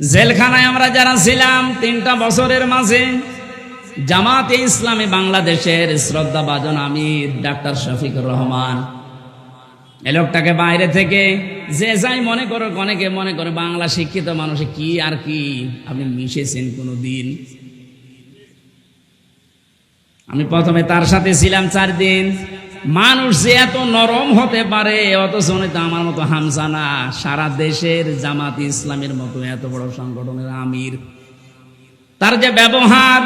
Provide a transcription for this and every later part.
জেলখানায় আমরা যারা ছিলাম 3টা বছরের মাঝে জামাতে ইসলামী বাংলাদেশের শ্রদ্ধাভাজন আমির ডাক্তার শফিকুর রহমান, এই লোকটাকে বাইরে থেকে যে যাই মনে করো, অনেকে মনে করে বাংলা শিক্ষিত মানুষে কি আর কি, আপনি মিশেছেন কোনোদিন? আমি প্রথমে তার সাথে ছিলাম 4 দিন। মানুষ যে এত নরম হতে পারে, অথচ তো আমার মতো হামসানা, সারা দেশের জামাত ইসলামের মতো এত বড় সংগঠনের আমির, তার যে ব্যবহার,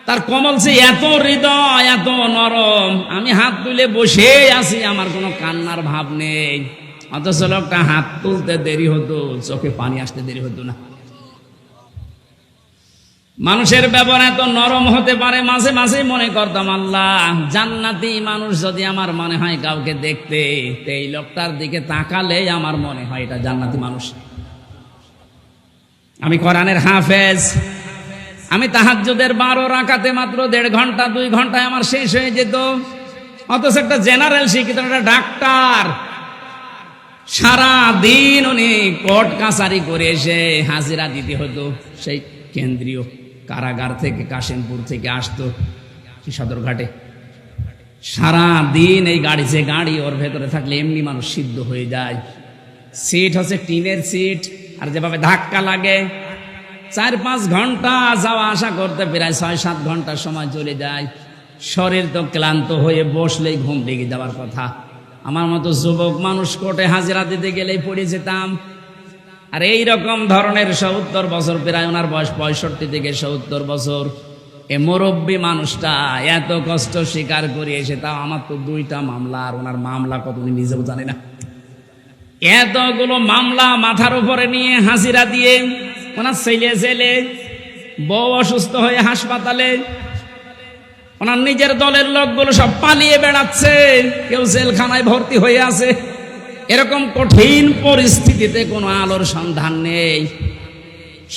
তার কমল সে এত হৃদয়, এত নরম। আমি হাত তুলে বসে আছি, আমার কোনো কান্নার ভাব নেই, অথচ লোকটা হাত তুলতে দেরি হতো, চোখে পানি আসতে দেরি হতো না। মানুষের ব্যবহার এত নরম হতে পারে, মাঝে মাঝে মনে করতাম আল্লাহ, জান্নাতি মানুষ যদি আমার মনে হয় কাউকে দেখতে, এই লোকটার দিকে তাকালে আমার মনে হয় এটা জান্নাতি মানুষ। আমি কোরআনের হাফেজ, আমি তাহাজ্জুদের 12 রাকাতে মাত্র 1.5 ঘন্টা 2 ঘন্টায় আমার শেষ হয়ে যেত, অথচ একটা জেনারেল শিক্ষিত একটা ডাক্তার সারা দিন উনি কোর্ট কাছারি করে এসে হাজিরা দিতে হতো। সেই কেন্দ্রীয় কারাগার থেকে কাশিমপুর থেকে আসতো সদরঘাটে, সারা দিন এই গাড়ি, যে গাড়ি ওর ভেতরে থাকলে এমনি মানুষ সিদ্ধ হয়ে যায়। সিট হচ্ছে টিনের সিট, আর যেভাবে ধাক্কা লাগে 4-5 ঘন্টা যাওয়া আসা করতে প্রায় 6-7 ঘন্টার সময় চলে যায়। শরীর তো ক্লান্ত হয়ে বসলেই ঘুম লেগে যাওয়ার কথা। আমার মতো যুবক মানুষ কোর্টে হাজিরা দিতে গেলেই পড়ে যেতাম। আর এইরকম ধরনের 70 বছর, প্রায় ওনার বয়স 65 থেকে 70 বছর, এ মুরব্বী মানুষটা এত কষ্ট স্বীকার করে এসে, তাও আমার তো 2টা মামলা, আর ওনার মামলা কত উনি নিজেও জানে না। এতগুলো মামলা মাথার উপরে নিয়ে হাজিরা দিয়ে, ওনার ছেলে জেলে, বউ অসুস্থ হয়ে হাসপাতালে, ওনার নিজের দলের লোকগুলো সব পালিয়ে বেড়াচ্ছে, কেউ জেলখানায় ভর্তি হয়ে আছে। এরকম কঠিন পরিস্থিতিতে কোনো আলোর সন্ধান নেই।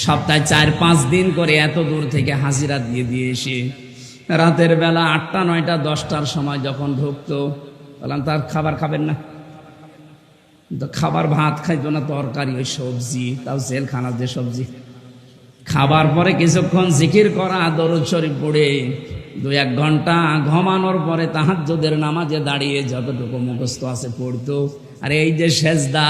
সপ্তাহে 4-5 দিন করে এত দূর থেকে হাজিরা দিয়ে এসে রাতের বেলা 8টা 9টা 10টার সময় যখন ঢুকতো, বললাম তার খাবার খাবেন না? খাবার ভাত খাইতো না, তরকারি ওই সবজি, তাও জেলখানার যে সবজি। খাবার পরে কিছুক্ষণ জিকির করা, দরুদ শরীফ পড়ে 2-1 ঘন্টা ঘুমানোর পরে তাহাজ্জুদের নামাজে দাঁড়িয়ে যতটুকু মুখস্থ আছে পড়তো। আর এই যে সেজদা,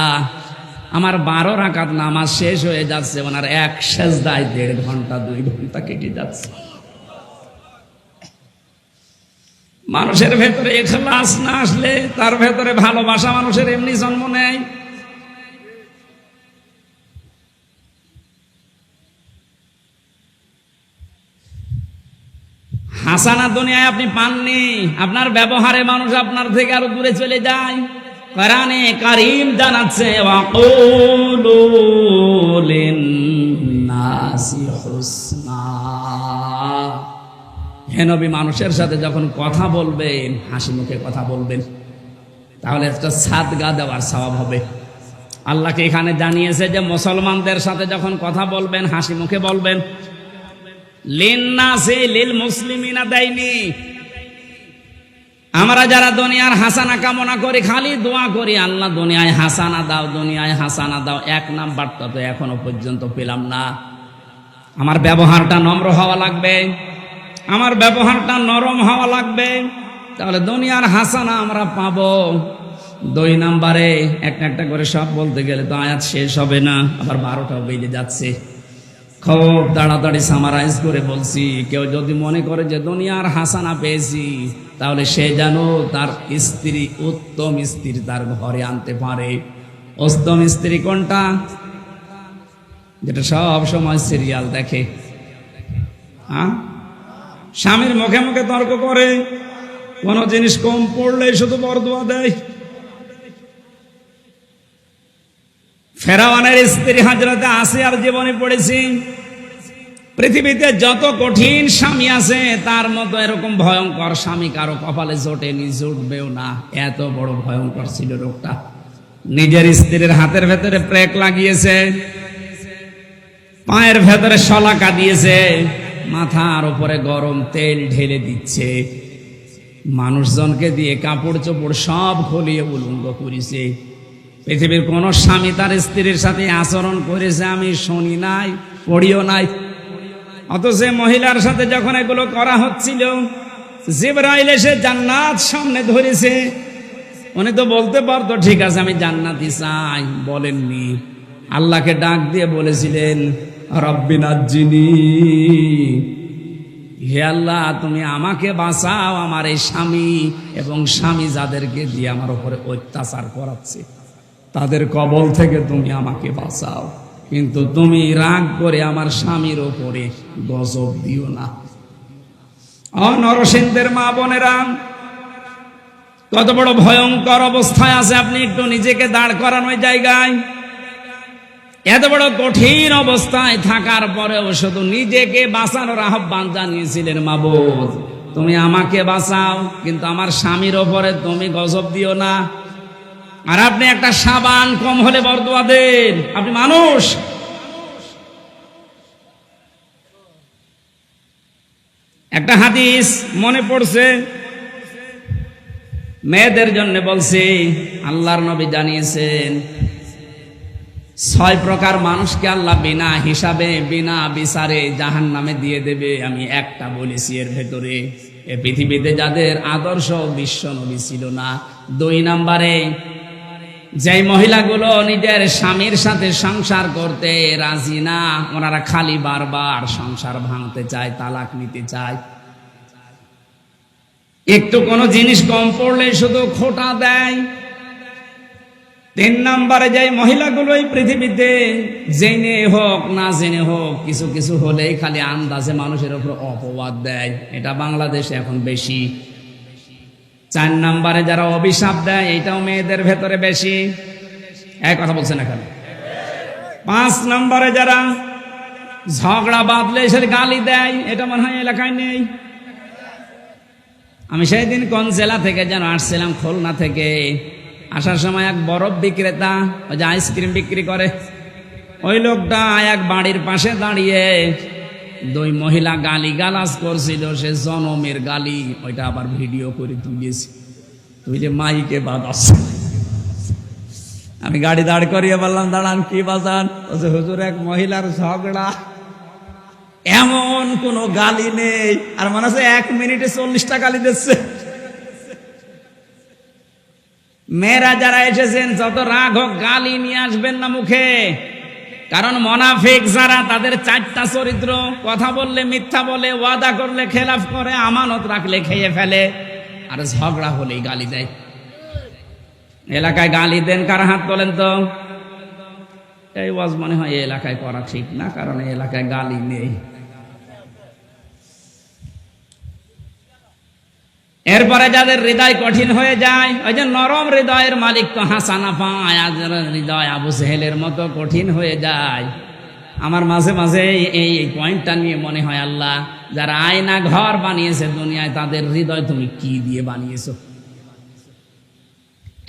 আমার 12 রাকাত নামাজ শেষ হয়ে যাচ্ছে, ওনার এক সেজদায় 1.5 ঘন্টা 2 ঘন্টা কেটে যাচ্ছে। মানুষের ভেতরে ইখলাস না আসলে, তার ভেতরে ভালোবাসা মানুষের এমনি জন্ম নেয়। হাসানা দুনিয়ায় আপনি পাননি, আপনার ব্যবহারে মানুষ আপনার থেকে আরো দূরে চলে যায়। কোরআনে কারীম জানাচ্ছে, ওয়াকুলু লিন-নাসি হুসনা। হে নবী, মানুষের সাথে যখন কথা বলবেন হাসি মুখে কথা বলবেন, তাহলে একটা সাদগা দেওয়ার সওয়াব হবে। আল্লাহকে এখানে জানিয়েছে যে মুসলমানদের সাথে যখন কথা বলবেন হাসি মুখে বলবেন। লিন-নাসি লিল মুসলিমিনা দেয়নি। আমরা যারা দুনিয়ার হাসানা কামনা করি, খালি দোয়া করি, আল্লাহ দুনিয়ায় হাসানা দাও, দুনিয়ায় হাসানা দাও, 1 নাম্বারটা তো এখনো পর্যন্ত পেলাম না। আমার ব্যবহারটা নম্র হওয়া লাগবে, আমার ব্যবহারটা নরম হওয়া লাগবে, তাহলে দুনিয়ার হাসানা আমরা পাবো। 2 নাম্বারে একটা করে সব বলতে গেলে তো আয়াত শেষ হবে না, আবার 12টাও বেজে যাচ্ছে। খুব তাড়াতাড়ি সামারাইজ করে বলছি, কেউ যদি মনে করে যে দুনিয়ার হাসানা পেয়েছি, তাহলে সে যেন তার স্ত্রী, উত্তম স্ত্রী তার ঘরে আনতে পারে। উত্তম স্ত্রী কোনটা? যেটা সব সময় সিরিয়াল দেখে, স্বামীর মুখে মুখে তর্ক করে, কোন জিনিস কম পড়লে শুধু বরদোয়া দেয়। ফেরাউনের স্ত্রী হযরত আসিয়ার জীবনে পড়েছি, পৃথিবীতে যত কঠিন স্বামী আছে তার মতো এরকম ভয়ঙ্কর স্বামী কারো কপালে জোটেনি, জুটবেও না। এত বড় ভয়ঙ্কর ছিল রোগটা। নিজের স্ত্রীর হাতের ভেতরে প্রেক লাগিয়েছে, পায়ের ভেতরে শলাকা দিয়েছে, মাথার উপরে গরম তেল ঢেলে দিচ্ছে, মানুষজনকে দিয়ে কাপড় চোপড় সব খুলিয়ে উলঙ্গ করেছে। পৃথিবীর কোন স্বামী তার স্ত্রীর সাথে আচরণ করেছে আমি শুনি নাই, পড়িও নাই। অথচ মহিলার সাথে যখন এগুলো করা হচ্ছিল, জিবরাইল এসে জান্নাত সামনে ধরেছে। উনি তো বলতে পারতো ঠিক আছে আমি জান্নাতি চাই, বলেননি। আল্লাহকে ডাক দিয়ে বলেছিলেন রব্বি নাজ্জিনি, হে আল্লাহ তুমি আমাকে বাঁচাও আমার এই স্বামী এবং স্বামী যাদেরকে দিয়ে আমার উপরে অত্যাচার করাচ্ছে তাদের কবল থেকে তুমি আমাকে বাঁচাও, কিন্তু তুমি রাগ করে আমার স্বামীর উপরে গজব দিও না। নরসিংদের মা বোনেরা, কত বড় ভয়ঙ্কর অবস্থায় আছে আপনি একটু নিজেকে দাঁড় করান ওই জায়গায়। এত বড় কঠিন অবস্থায় থাকার পরেও শুধু নিজেকে বাঁচানোর আহ্বান জানিয়েছিলেন, মাবুদ তুমি আমাকে বাঁচাও কিন্তু আমার স্বামীর ওপরে তুমি গজব দিও না। আর আপনি একটা সাবান কম হলে বরদোয়া দেন, আপনি মানুষ। একটা হাদিস মনে পড়ছে, মেয়েদের জন্য বলছি, আল্লাহর নবী জানিয়েছেন 6 প্রকার মানুষকে আল্লাহ বিনা হিসাবে বিনা বিচারে জাহান্নামে দিয়ে দেবে। আমি একটা বলেছি এর ভেতরে, এ পৃথিবীতে যাদের আদর্শ বিশ্ব নবী ছিল না। 2 নম্বরে, যেই মহিলাগুলো নিজের স্বামীর সাথে সংসার করতে রাজি না, ওনারা খালি বারবার সংসার ভাঙতে চায়, তালাক নিতে চায়। একটু কোনো জিনিস কম পড়লে শুধু খোঁটা দেয়। 3 নম্বরে, যে মহিলাগুলো এই পৃথিবীতে জেনে হোক না জেনে হোক কিছু কিছু হলেই খালি আন্দাজে মানুষের উপর অপবাদ দেয়, এটা বাংলাদেশে এখন বেশি। 4 নম্বরে যারা অভিশাপ দেয়, এটাও মেয়েদের ভেতরে বেশি। এক কথা বলছেন এখানে। 5 নম্বরে যারা ঝগড়া বাঁধলে সে গালি দেয়, এটা মনে হয় এলাকায় নেই। আমি সেই দিন কোন জেলা থেকে যেন আসছিলাম, খুলনা থেকে। আসার সময় এক বরফ বিক্রেতা, ওই যে আইসক্রিম বিক্রি করে, ওই লোকটা এক বাড়ির পাশে দাঁড়িয়ে 2 মহিলা গালি গালাজ করছিল, সে জনমের গালি, ওইটা আবার ভিডিও করে তুলেছি, তুই যে মাইকে বাজাস। আমি গাড়ি দাঁড় করিয়ে বললাম দাঁড়ান, কি বাজান? হুজুর এক মহিলার ঝগড়া, এমন কোন গালি নেই, আর মনে হচ্ছে 1 মিনিটে 40টা গালি দিচ্ছে। মেয়েরা যারা এসেছেন, যত রাগ হোক গালি নিয়ে আসবেন না মুখে, কারণ মুনাফিক যারা, তাদের 4টা চরিত্র: কথা বললে মিথ্যা বলে, ওয়াদা করলে খেলাফ করে, আমানত রাখলে খেয়ে ফেলে, আর ঝগড়া হলেই গালি দেয়। এলাকায় গালি দেন কার? হাত তোলেন তো। এই ওয়াজ মনে হয় এই এলাকায় করা ঠিক না, কারণ এই এলাকায় গালি নেই। এরপরে যাদের হৃদয় কঠিন হয়ে যায়, ওই যে নরম হৃদয়ের মালিক তো হাসানা পায়, হৃদয় আবু সেহেলের মতো কঠিন হয়ে যায়। আমার মাঝে মাঝে এই পয়েন্টটা নিয়ে মনে হয়, আল্লাহ যারা আয়না ঘর বানিয়েছে দুনিয়ায়, তাদের হৃদয় তুমি কি দিয়ে বানিয়েছো?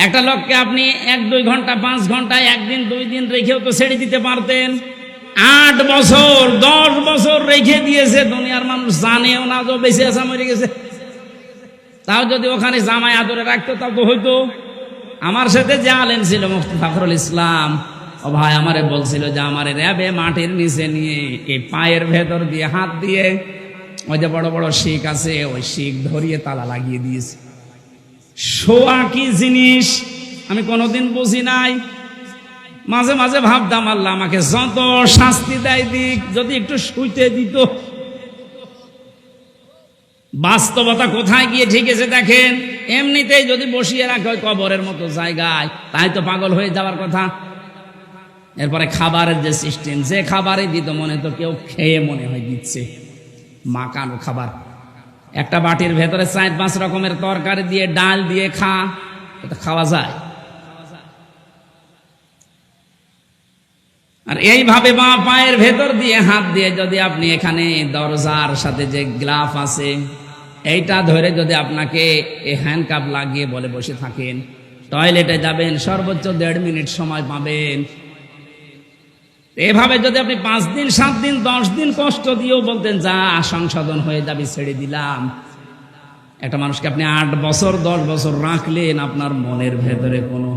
একটা লোককে আপনি 1-2 ঘন্টা 5 ঘন্টায়, 1 দিন 2 দিন রেখেও তো ছেড়ে দিতে পারতেন। 8 বছর 10 বছর রেখে দিয়েছে, দুনিয়ার মানুষ জানেও না যে বেঁচে আছে, মরে গেছে। তাও যদি ওখানে জামাই আদরে রাখতো তাও তো হইতো। আমার সাথে যে আলেম ছিল মুফতি ফখরুল ইসলাম, ও ভাই আমারে বলছিল যে আমারে র্যাবে মাটির নিচে নিয়ে এই পায়ের ভেতর দিয়ে হাত দিয়ে ওই যে বড় বড় শিক আছে, ওই শিক ধরিয়ে তালা লাগিয়ে দিয়েছে। শোয়া কি জিনিস আমি কোনোদিন বুঝি নাই। মাঝে মাঝে ভাবতাম, আল্লাহ আমাকে যত শাস্তি দেয় দিক, যদি একটু শুইতে দিত। বাস্তবতা কোথায় গিয়ে ঠিকেছে দেখেন। এমনিতেই যদি বসিয়ে রাখে ওই কবরের মতো জায়গায়, তাই তো পাগল হয়ে যাওয়ার কথা। এরপরে খাবারের যে সিস্টেম, যে খাবারই দিত মনে তো কেউ খেয়ে মনে হয় দিচ্ছে মাকানো খাবার। একটা বাটির ভেতরে 4-5 রকমের তরকারি দিয়ে, ডাল দিয়ে খা, এটা খাওয়া যায়? আর এইভাবে বাঁ পায়ের ভেতর দিয়ে হাত দিয়ে যদি আপনি এখানে দরজার সাথে যে গ্লাফ আছে, এইটা ধরে যদি আপনাকে এই হ্যান্ডকাপ লাগিয়ে বলে বসে থাকেন, টয়লেটে যাবেন সর্বোচ্চ 1.5 মিনিট সময় পাবেন। এভাবে যদি আপনি 5 দিন 7 দিন 10 দিন কষ্ট দিয়েও বলতেন যা সংশোধন হয়ে যাবে, ছেড়ে দিলাম, একটা মানুষকে আপনি 8 বছর 10 বছর রাখলেন, আপনার মনের ভেতরে কোনো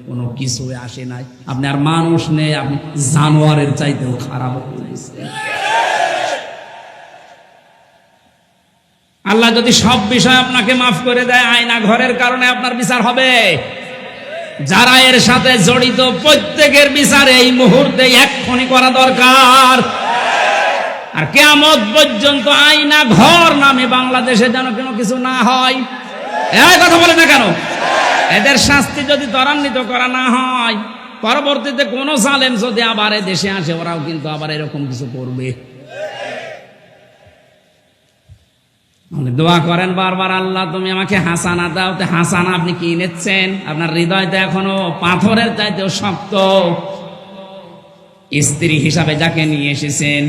কোনো কিছু আসে নাই। আপনি আর মানুষ নেই, আপনি জানোয়ারের চাইতেও খারাপ হয়ে গেছেন। আল্লাহ যদি সব বিষয় আপনাকে মাফ করে দেয়, আয়না ঘরের কারণে আপনার বিচার হবে। যারা এর সাথে জড়িত প্রত্যেকের বিচার এই মুহূর্তে এক্ষুনি করা দরকার। আর কিয়ামত পর্যন্ত আয়না ঘর নামে বাংলাদেশে যেন কোনো কিছু না হয়। এই কথা বলে না কেন? এদের শাস্তি যদি ত্বরান্বিত করা না হয়, পরবর্তীতে কোন জালেম যদি আবার দেশে আসে, ওরাও কিন্তু আবার এরকম কিছু করবে। দোয়া করেন বারবার, আল্লাহ তুমি আমাকে হাসানা দাও। তো হাসানা আপনি কি নিচ্ছেন? আপনার হৃদয়টা এখনো পাথরের চাইতেও শক্ত। স্ত্রী হিসাবে যাকে নিয়ে এসেছেন,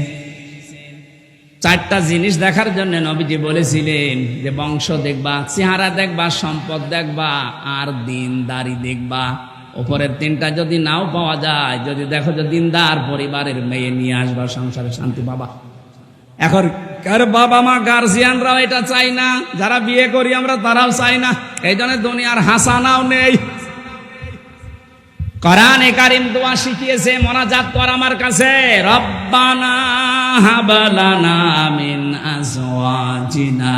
চারটা জিনিস দেখার জন্য নবীজি বলেছিলেন যে বংশ দেখবা, চেহারা দেখবা, সম্পদ দেখবা, আর দিনদারি দেখবা। উপরের তিনটা যদি নাও পাওয়া যায়, যদি দেখো যে দিনদার পরিবারের মেয়ে নিয়ে আসবা, সংসারে শান্তি পাবা। এখন কার বাবা মা গার্জিয়ানরাও এটা চাই না, যারা বিয়ে করি আমরা তারাও চাই না। এই জন্য দুনিয়ার হাসানাও নেই। কোরআনে কারীম দোয়া শিখিয়েছে, মোনাজাত কর আমার কাছে, রব্বানা হাব লানা মিন আজওয়াজিনা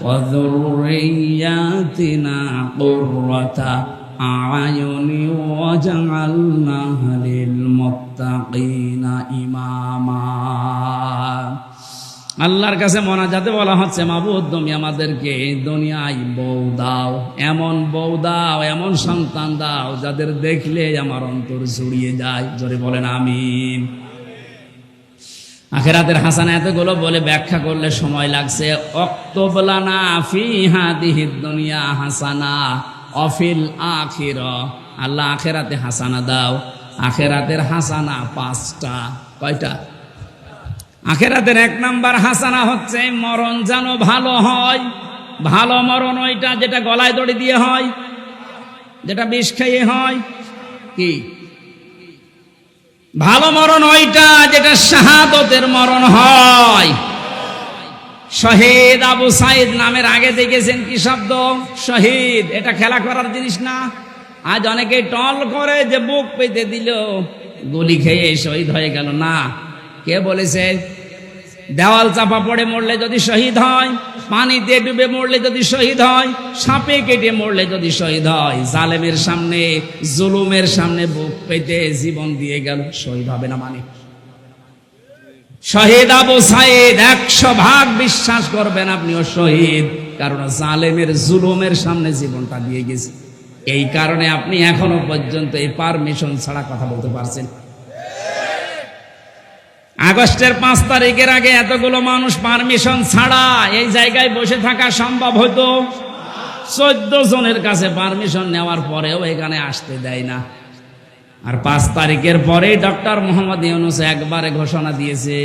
ওয়া যুররিয়াতিনা কুররাতা আ'য়ুনি ওয়াজআলনা লিল মুত্তাকিনা ইমামা। আল্লাহর কাছে মোনাজাতে বলা হচ্ছে, মাবুদ তুমি আমাদেরকে দুনিয়ায় বউ দাও, এমন বউ দাও, এমন সন্তান দাও যাদের দেখলে আমার অন্তর জুড়িয়ে যায়। জোরে বলেন আমিন। আখিরাতের হাসানা এতগুলো বলে ব্যাখ্যা করলে সময় লাগছে। অক্তব লানা ফি হাদিহিদ দুনিয়া হাসানা অফিল আখিরা। আল্লাহ আখিরাতে হাসানা দাও। আখিরাতের হাসানা 5টা। কয়টা? আখিরাতের 1 নাম্বার হাসানা হচ্ছে মরণ যেন ভালো হয়। ভালো মরণ ওইটা যেটা গলায় দড়ি দিয়ে হয়, যেটা বিষ খেয়ে হয়। কি ভালো মরণ? ওইটা যেটা শাহাদতের মরণ হয়। শহীদ আবু সাইদ নামের আগে দেখেছেন কি শব্দ? শহীদ। এটা খেলা করার জিনিস না। আজ অনেকে টল করে যে বুক পেতে দিল, গুলি খেয়ে শহীদ হয়ে গেল। না, কে বলেছে? দেওয়াল চাপা পড়ে মরলে যদি শহীদ হয়, পানিতে ডুবে মরলে যদি শহীদ হয়, সাপে কেটে মরলে যদি শহীদ হয়, জালেমের সামনে, জুলুমের সামনে বুক পেতে জীবন দিয়ে গেল, শহীদ হবে না? মানে শহীদ আবু সাইদ 100% বিশ্বাস করবেন আপনিও শহীদ, কারণ জালেমের জুলুমের সামনে জীবনটা দিয়ে গেছে। এই কারণে আপনি এখনো পর্যন্ত এই পারমিশন ছাড়া কথা বলতে পারছেন। আগস্টের 5 তারিখের আগে এতগুলো মানুষ পারমিশন ছাড়া এই জায়গায় বসে থাকা সম্ভব হতো? 14 জনের কাছে পারমিশন নেওয়ার পরেও এখানে আসতে দেয় না। আর 5 তারিখের পরে ডক্টর মোহাম্মদ ইউনূস একবারে ঘোষণা দিয়েছে,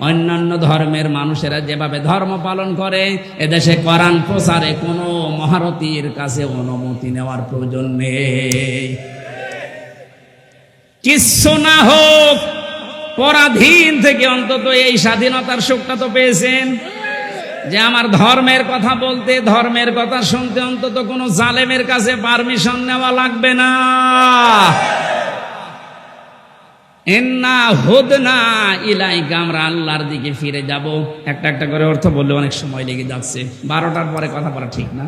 অন্যান্য ধর্মের মানুষেরা যেভাবে ধর্ম পালন করে, এদেশে কোরআন প্রচারে কোনো মহারথীর কাছে অনুমতি নেওয়ার প্রয়োজন নেই। কিচ্ছু না হোক, পরাধীন থেকে অন্তত এই স্বাধীনতার সুখটা তো পেয়েছেন, যে আমার ধর্মের কথা বলতে, ধর্মের কথা শুনতে অন্তত কোনো জালেমের কাছে পারমিশন নেওয়া লাগবে না। ইন্না হুদনা ইলাইকা, আমরা আল্লাহর দিকে ফিরে যাব। একটা একটা করে অর্থ বললে অনেক সময় লেগে যাচ্ছে, 12টার পরে কথা বলা ঠিক না।